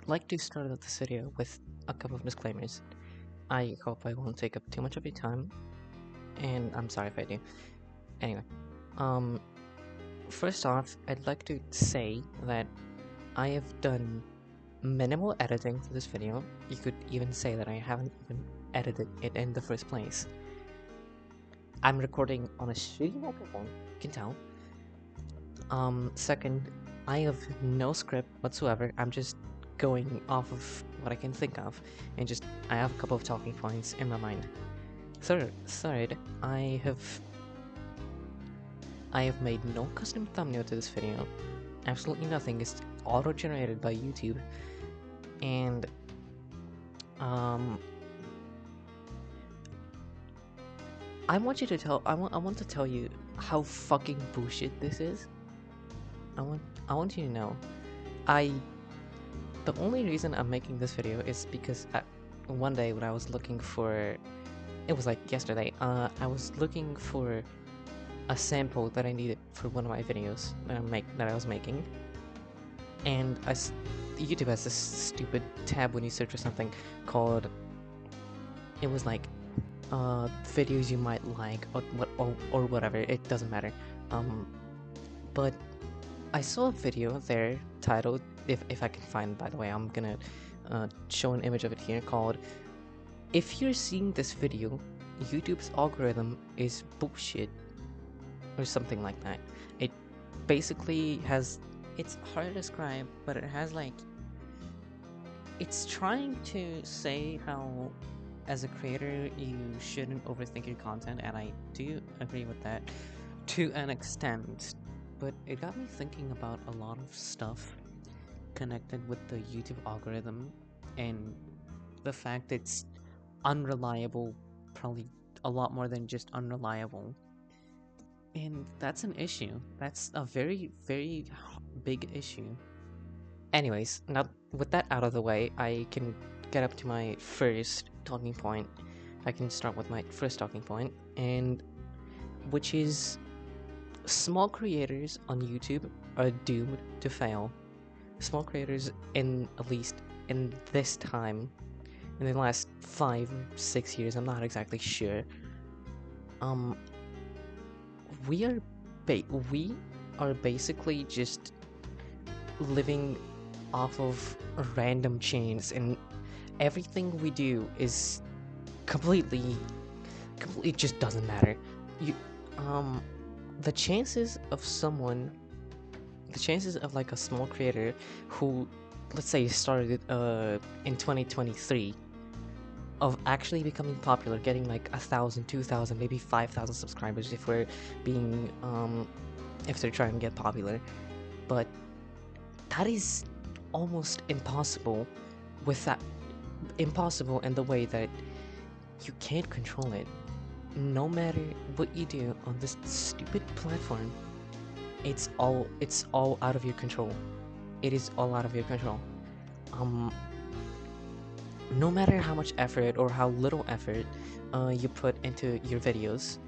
like to start out this video with a couple of disclaimers. I hope I won't take up too much of your time, and I'm sorry if I do. Anyway, um, first off, I'd like to say that I have done minimal editing for this video. You could even say that I haven't even edited it in the first place. I'm recording on a shitty microphone, you can tell. Second, I have no script whatsoever. I'm just going off of what I can think of, and I have a couple of talking points in my mind. Third, I have made no custom thumbnail to this video. Absolutely nothing. It's auto-generated by YouTube, and I want to tell you how fucking bullshit this is. I want you to know, the only reason I'm making this video is because one day when I was looking for, it was like yesterday, I was looking for a sample that I needed for one of my videos that I was making, and YouTube has this stupid tab when you search for something called, it was like, videos you might like, or whatever, it doesn't matter, but I saw a video there titled, if I can find it, by the way, I'm gonna show an image of it here, called "If You're Seeing This Video, YouTube's Algorithm is Bullshit," or something like that. It basically has, it's hard to describe, but it has like, it's trying to say how, as a creator, you shouldn't overthink your content, and I do agree with that to an extent. But it got me thinking about a lot of stuff connected with the YouTube algorithm and the fact it's unreliable, probably a lot more than just unreliable. And that's an issue. That's a very, very big issue. Anyways, now with that out of the way, I can get up to my first talking point. I can start with my first talking point, and which is, small creators on YouTube are doomed to fail. Small creators, at least in this time, in the last 5 or 6 years, I'm not exactly sure. We are basically just living off of random chains, and everything we do is completely just doesn't matter. The chances of like a small creator who, let's say, started in 2023, of actually becoming popular, getting like 1,000, 2,000, maybe 5,000 subscribers if we're being if they're trying to get popular, but that is almost impossible impossible in the way that you can't control it. No matter what you do on this stupid platform, it's all out of your control. It is all out of your control. No matter how much effort or how little effort you put into your videos,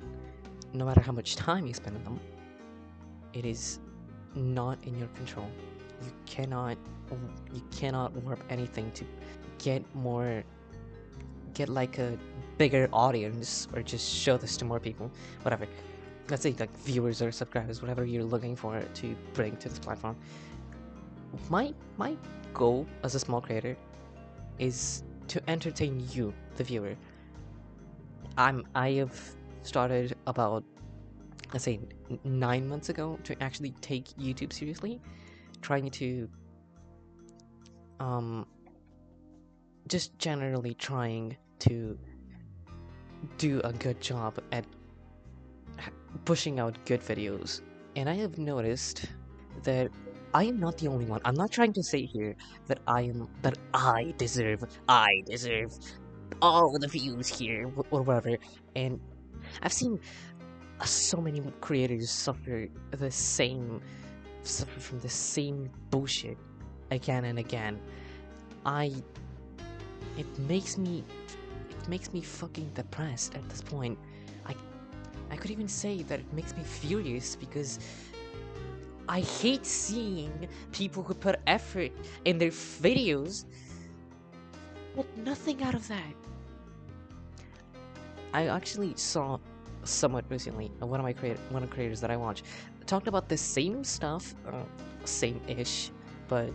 no matter how much time you spend on them, it is not in your control. You cannot warp anything to get like a bigger audience, or just show this to more people, whatever. Let's say like viewers or subscribers, whatever you're looking for to bring to this platform. My goal as a small creator is to entertain you, the viewer. I have started about, let's say, 9 months ago to actually take YouTube seriously, trying to just generally trying to do a good job at pushing out good videos. And I have noticed that I am not the only one. I'm not trying to say here that I deserve all the views here, or whatever. And I've seen so many creators suffer from the same bullshit again and again. It makes me fucking depressed at this point. I could even say that it makes me furious, because I hate seeing people who put effort in their videos get nothing out of that. I actually saw somewhat recently one of the creators that I watch talked about the same stuff, same-ish, but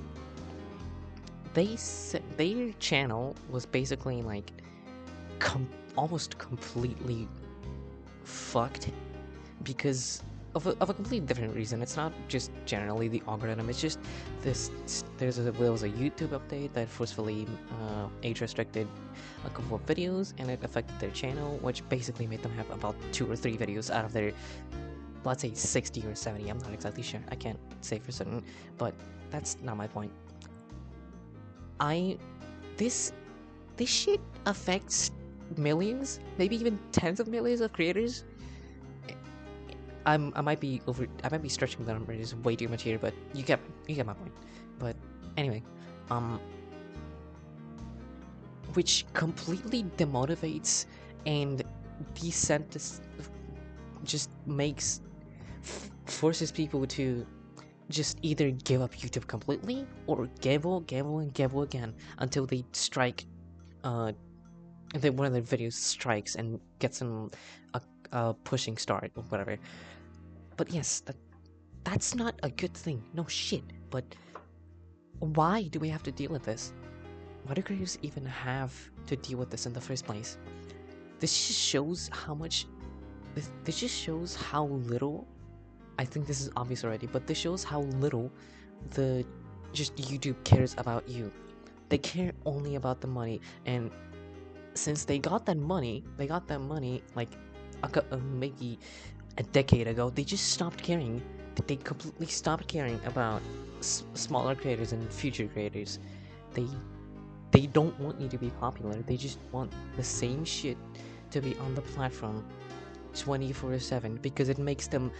they said their channel was basically like almost completely fucked because of a completely different reason. It's not just generally the algorithm. It's just there was a YouTube update that forcefully age restricted a couple of videos, and it affected their channel, which basically made them have about 2 or 3 videos out of their, let's say, 60 or 70. I'm not exactly sure. I can't say for certain, but that's not my point. I this this shit affects millions, maybe even tens of millions of creators. I might be stretching the numbers way too much here, but you get my point. But anyway, um, which completely demotivates and just forces people to just either give up YouTube completely or gamble and gamble again until they strike then one of their videos strikes and gets them a pushing start or whatever. But yes, that's not a good thing. No shit. But why do we have to deal with this? Why do creators even have to deal with this in the first place? This just shows how much. This just shows how little. I think this is obvious already, but this shows how little the just YouTube cares about you. They care only about the money, and since they got that money like maybe a decade ago. They just stopped caring. They completely stopped caring about smaller creators and future creators. They they don't want you to be popular. They just want the same shit to be on the platform 24/7 because it makes them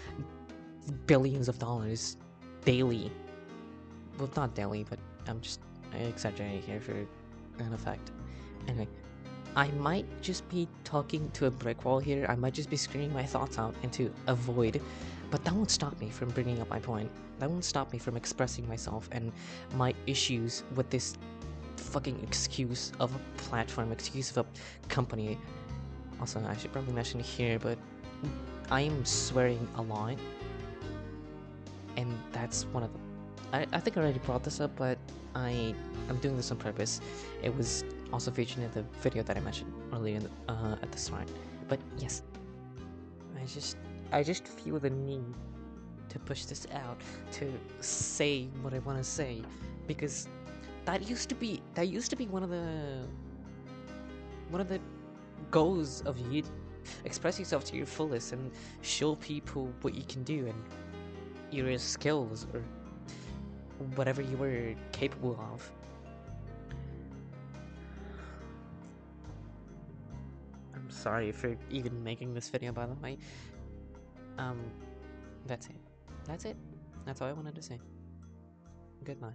billions of dollars daily. Well, not daily, but I exaggerating here for an effect. Anyway, I might just be talking to a brick wall here. I might just be screaming my thoughts out into a void, but that won't stop me from bringing up my point. That won't stop me from expressing myself and my issues with this fucking excuse of a platform, excuse of a company. Also, I should probably mention here, but I am swearing a lot, and that's one of the. I think I already brought this up, but I'm doing this on purpose. It was also featured in the video that I mentioned earlier at the start. But yes, I just feel the need to push this out, to say what I want to say, because that used to be one of the goals of you. Express yourself to your fullest and show people what you can do and your skills or whatever you were capable of. I'm sorry for even making this video, by the way. Um, that's it. That's it. That's all I wanted to say. Goodbye.